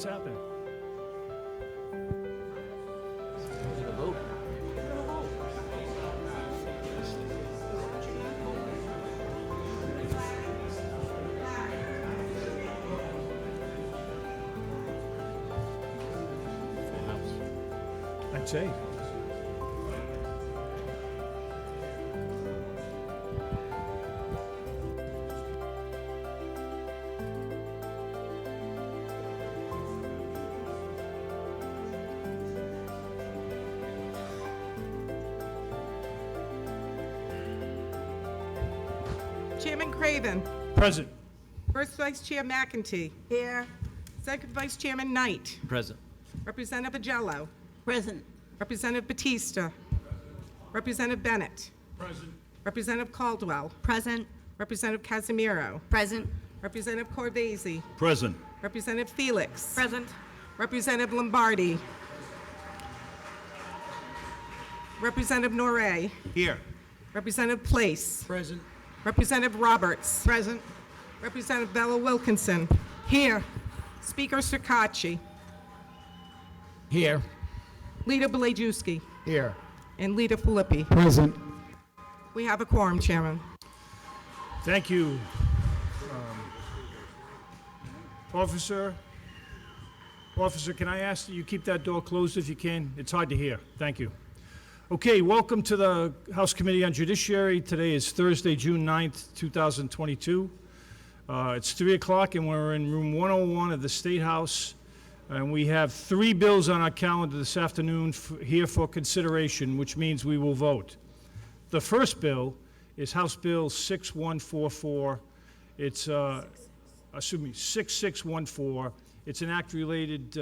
What's happening? I'd say. Chairman Craven. Present. First Vice Chair McEntee. Here. Second Vice Chairman Knight. Present. Representative Agello. Present. Representative Batista. Representative Bennett. Present. Representative Caldwell. Present. Representative Casimiro. Present. Representative Corvese. Present. Representative Felix. Present. Representative Lombardi. Representative Norrie. Here. Representative Place. Present. Representative Roberts. Present. Representative Bella Wilkinson. Here. Speaker Sirkacci. Here. Leader Blajewski. Here. And Leader Filippi. Present. We have a quorum, Chairman. Thank you. Officer, can I ask that you keep that door closed if you can? It's hard to hear. Thank you. Okay, welcome to the House Committee on Judiciary. Today is Thursday, June 9th, 2022. It's 3 o'clock and we're in room 101 of the State House. And we have 3 bills on our calendar this afternoon here for consideration, which means we will vote. The first bill is House Bill 6144. It's, 6614. It's an act related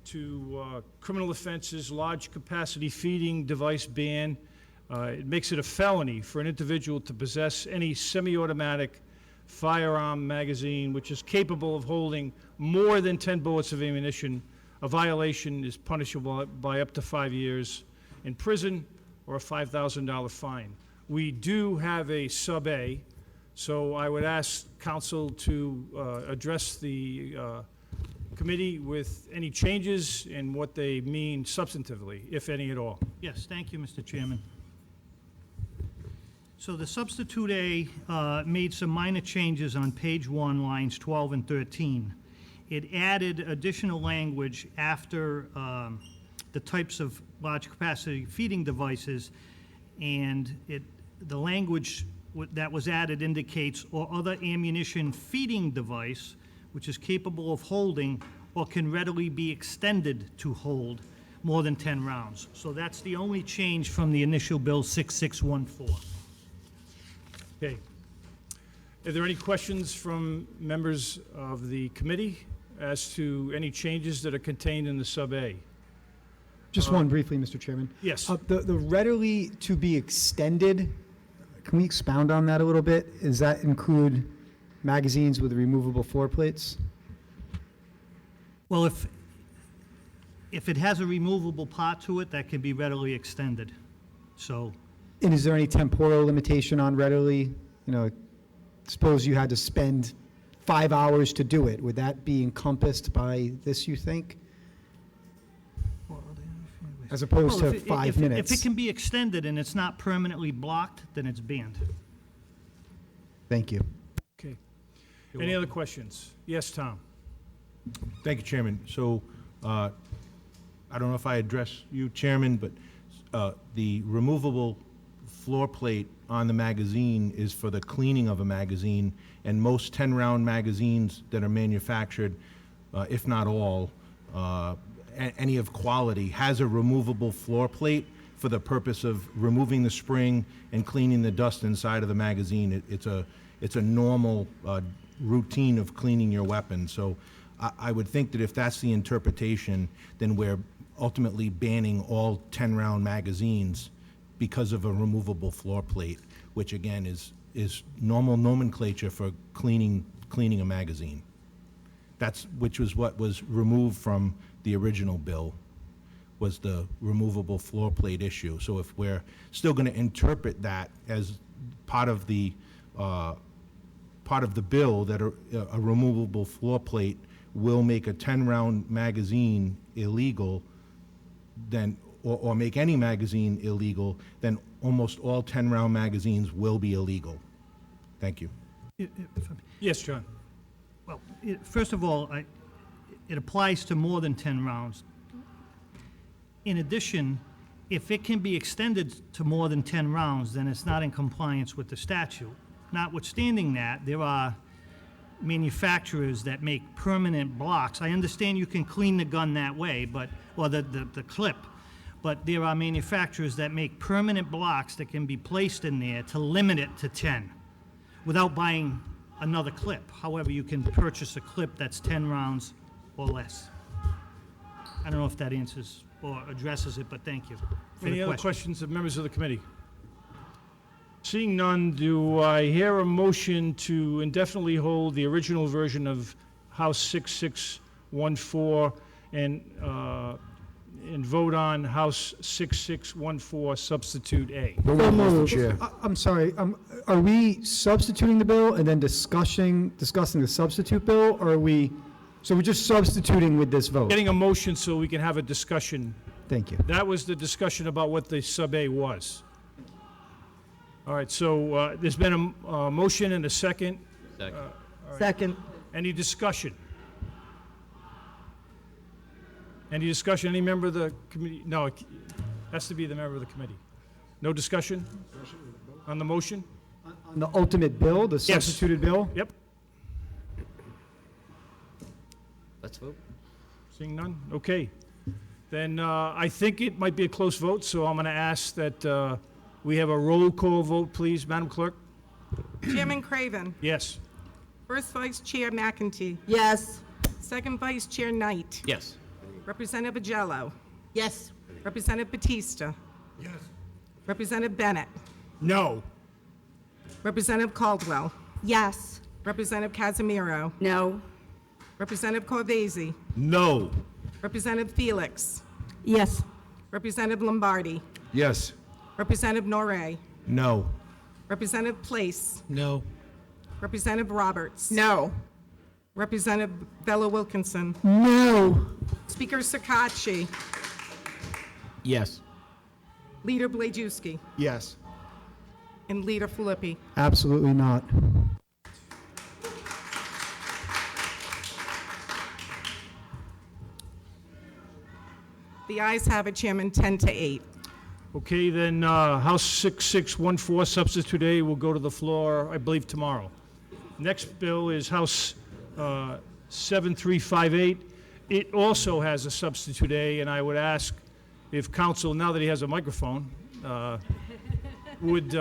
to criminal offenses, large capacity feeding device ban. It makes it a felony for an individual to possess any semi-automatic firearm magazine which is capable of holding more than 10 bullets of ammunition. A violation is punishable by up to 5 years in prison or a $5,000 fine. We do have a sub A, so I would ask council to address the committee with any changes and what they mean substantively, if any at all. Yes, thank you, Mr. Chairman. So the substitute A made some minor changes on page 1, lines 12 and 13. It added additional language after the types of large capacity feeding devices, and the language that was added indicates or other ammunition feeding device which is capable of holding or can readily be extended to hold more than 10 rounds. So that's the only change from the initial bill 6614. Okay. Are there any questions from members of the committee as to any changes that are contained in the sub A? Just one briefly, Mr. Chairman. Yes. The readily to be extended, can we expound on that a little bit? Does that include magazines with removable floor plates? Well, if it has a removable part to it, that can be readily extended. So, And is there any temporal limitation on readily? You know, suppose you had to spend 5 hours to do it. Would that be encompassed by this, you think? As opposed to 5 minutes? If it can be extended and it's not permanently blocked, then it's banned. Thank you. Okay. Any other questions? Yes, Tom. Thank you, Chairman. So, I don't know if I address you, Chairman, but the removable floor plate on the magazine is for the cleaning of a magazine, and most 10-round magazines that are manufactured, if not all, any of quality, has a removable floor plate for the purpose of removing the spring and cleaning the dust inside of the magazine. It's a normal routine of cleaning your weapon. So I would think that if that's the interpretation, then we're ultimately banning all 10-round magazines because of a removable floor plate, which again is normal nomenclature for cleaning a magazine. Which was what was removed from the original bill, was the removable floor plate issue. So if we're still going to interpret that as part of the bill, that a removable floor plate will make a 10-round magazine illegal, then, or make any magazine illegal, then almost all 10-round magazines will be illegal. Thank you. Yes, John? Well, first of all, it applies to more than 10 rounds. In addition, if it can be extended to more than 10 rounds, then it's not in compliance with the statute. Notwithstanding that, there are manufacturers that make permanent blocks. I understand you can clean the gun that way, or the clip, but there are manufacturers that make permanent blocks that can be placed in there to limit it to 10 without buying another clip. However, you can purchase a clip that's 10 rounds or less. I don't know if that answers or addresses it, but thank you for Any the other question. questions of members of the committee? Seeing none, do I hear a motion to indefinitely hold the original version of House 6614 and vote on House 6614 Substitute A? I'm sorry, are we substituting the bill and then discussing the substitute bill, or so we're just substituting with this vote? Getting a motion so we can have a discussion. Thank you. That was the discussion about what the sub-A was. All right, so there's been a motion and a second. Second. Any discussion? Any discussion? Any member of the committee? No, it has to be the member of the committee. No discussion on the motion? On the ultimate bill, the Yes. substituted bill? Yep. Let's vote. Seeing none? Okay. Then I think it might be a close vote, so I'm going to ask that we have a roll call vote, please, Madam Clerk. Chairman Craven. Yes. First Vice Chair McEntee. Yes. Second Vice Chair Knight. Yes. Representative Agello. Yes. Representative Batista. Yes. Representative Bennett. No. Representative Caldwell. Yes. Representative Casimiro. No. Representative Corvese. No. Representative Felix. Yes. Representative Lombardi. Yes. Representative Norrie. No. Representative Place. No. Representative Roberts. No. Representative Bella Wilkinson. No. Speaker Sakachi. Yes. Leader Blajewski. Yes. And Leader Filippi. Absolutely not. The ayes have it, Chairman, 10-8. Okay, then House 6614 Substitute A will go to the floor, I believe, tomorrow. Next bill is House 7358. It also has a Substitute A, and I would ask if council, now that he has a microphone, would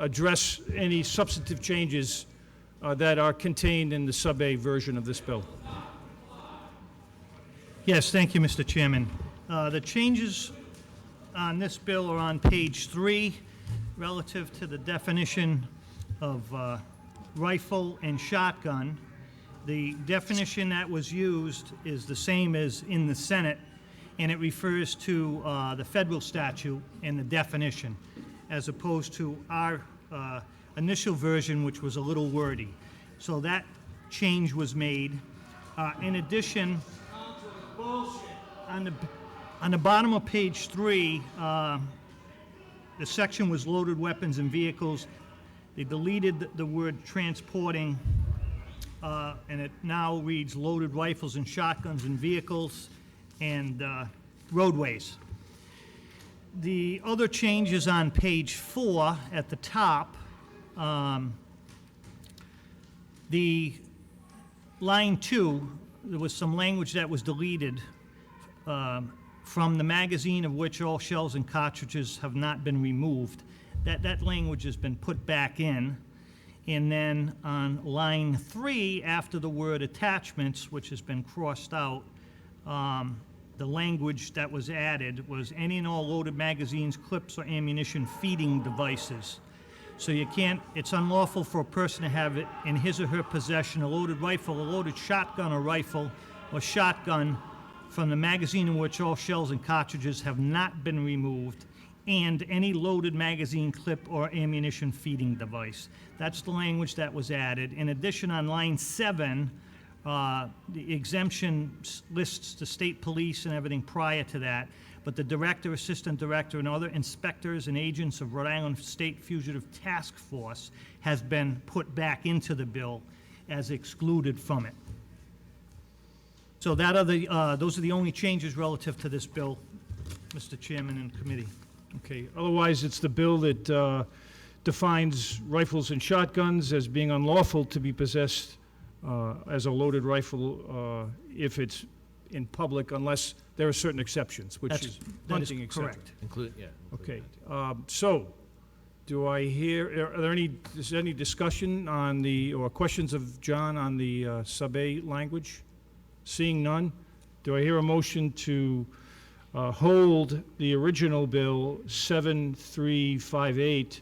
address any substantive changes that are contained in the Sub-A version of this bill. Yes, thank you, Mr. Chairman. The changes on this bill are on page 3 relative to the definition of rifle and shotgun. The definition that was used is the same as in the Senate, and it refers to the federal statute and the definition, as opposed to our initial version, which was a little wordy. So that change was made. In addition, on the bottom of page 3, the section was loaded weapons and vehicles. They deleted the word transporting, and it now reads loaded rifles and shotguns and vehicles and roadways. The other changes on page 4 at the top, the line 2, there was some language that was deleted from the magazine of which all shells and cartridges have not been removed. That language has been put back in. And then on line 3, after the word attachments, which has been crossed out, the language that was added was any and all loaded magazines, clips, or ammunition feeding devices. So you can't, it's unlawful for a person to have it in his or her possession, a loaded rifle, a loaded shotgun or rifle, or shotgun from the magazine in which all shells and cartridges have not been removed, and any loaded magazine, clip, or ammunition feeding device. That's the language that was added. In addition, on line 7, The exemption lists the state police and everything prior to that, but the director, assistant director, and other inspectors and agents of Rhode Island State Fugitive Task Force has been put back into the bill as excluded from it. So that are the, those are the only changes relative to this bill, Mr. Chairman and committee. Okay, otherwise, it's the bill that defines rifles and shotguns as being unlawful to be possessed as a loaded rifle if it's in public, unless there are certain exceptions, which is That is hunting exception. correct. Include, yeah. Okay, so, do I hear, are there any, is there any discussion on the, or questions of John on the sub-A language? Seeing none, do I hear a motion to hold the original bill 7358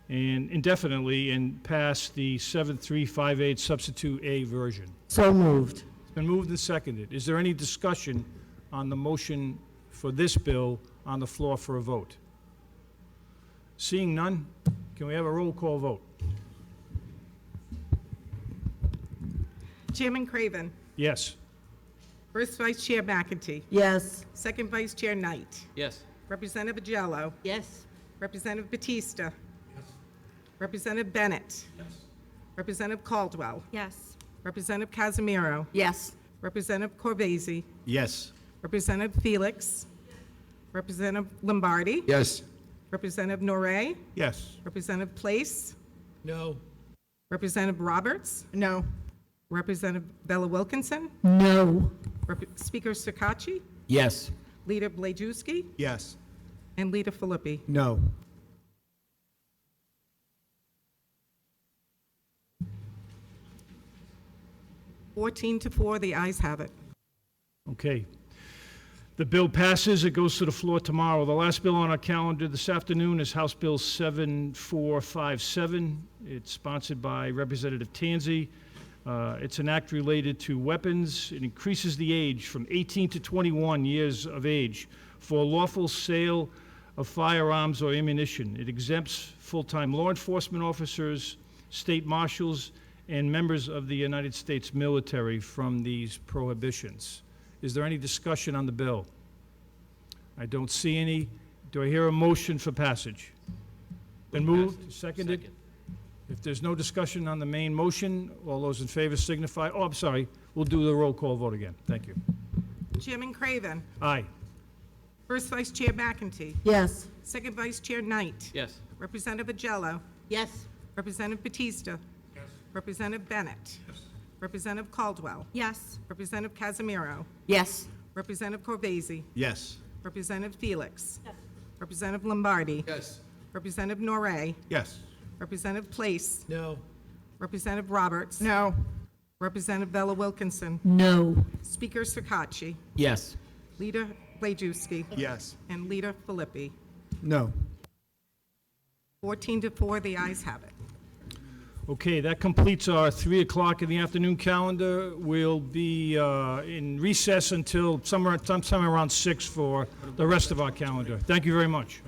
and indefinitely and pass the 7358 substitute A version? So moved. It's been moved and seconded. Is there any discussion on the motion for this bill on the floor for a vote? Seeing none, can we have a roll call vote? Chairman Craven. Yes. First Vice Chair McEntee. Yes. Second Vice Chair Knight. Yes. Representative Agello. Yes. Representative Batista. Representative Bennett. Representative Caldwell. Yes. Representative Casimiro. Yes. Representative Corvese. Yes. Representative Felix. Representative Lombardi. Yes. Representative Noré. Yes. Representative Place. No. Representative Roberts. No. Representative Bella Wilkinson. No. Speaker Sakachi. Yes. Leader Blajewski. Yes. And Leader Filippi. No. Fourteen to 4, the ayes have it. Okay. The bill passes. It goes to the floor tomorrow. The last bill on our calendar this afternoon is House Bill 7457. It's sponsored by Representative Tanzi. It's an act related to weapons. It increases the age from 18 to 21 years of age for lawful sale of firearms or ammunition. It exempts full-time law enforcement officers, state marshals, and members of the United States military from these prohibitions. Is there any discussion on the bill? I don't see any. Do I hear a motion for passage? Been moved, seconded? Second. If there's no discussion on the main motion, all those in favor signify, oh, I'm sorry, we'll do the roll call vote again. Thank you. Chairman Craven. Aye. First Vice Chair McEntee. Yes. Second Vice Chair Knight. Yes. Representative Agello. Yes. Representative Batista. Representative Bennett. Representative Caldwell. Yes. Representative Casimiro. Yes. Representative Corvese. Yes. Representative Felix. Representative Lombardi. Yes. Representative Noré. Yes. Representative Place. No. Representative Roberts. No. Representative Bella Wilkinson. No. Speaker Sakachi. Yes. Leader Blajewski. Yes. And Leader Filippi. No. 14 to 4, the ayes have it. Okay, that completes our 3 o'clock in the afternoon calendar. We'll be in recess until sometime around 6 for the rest of our calendar. Thank you very much.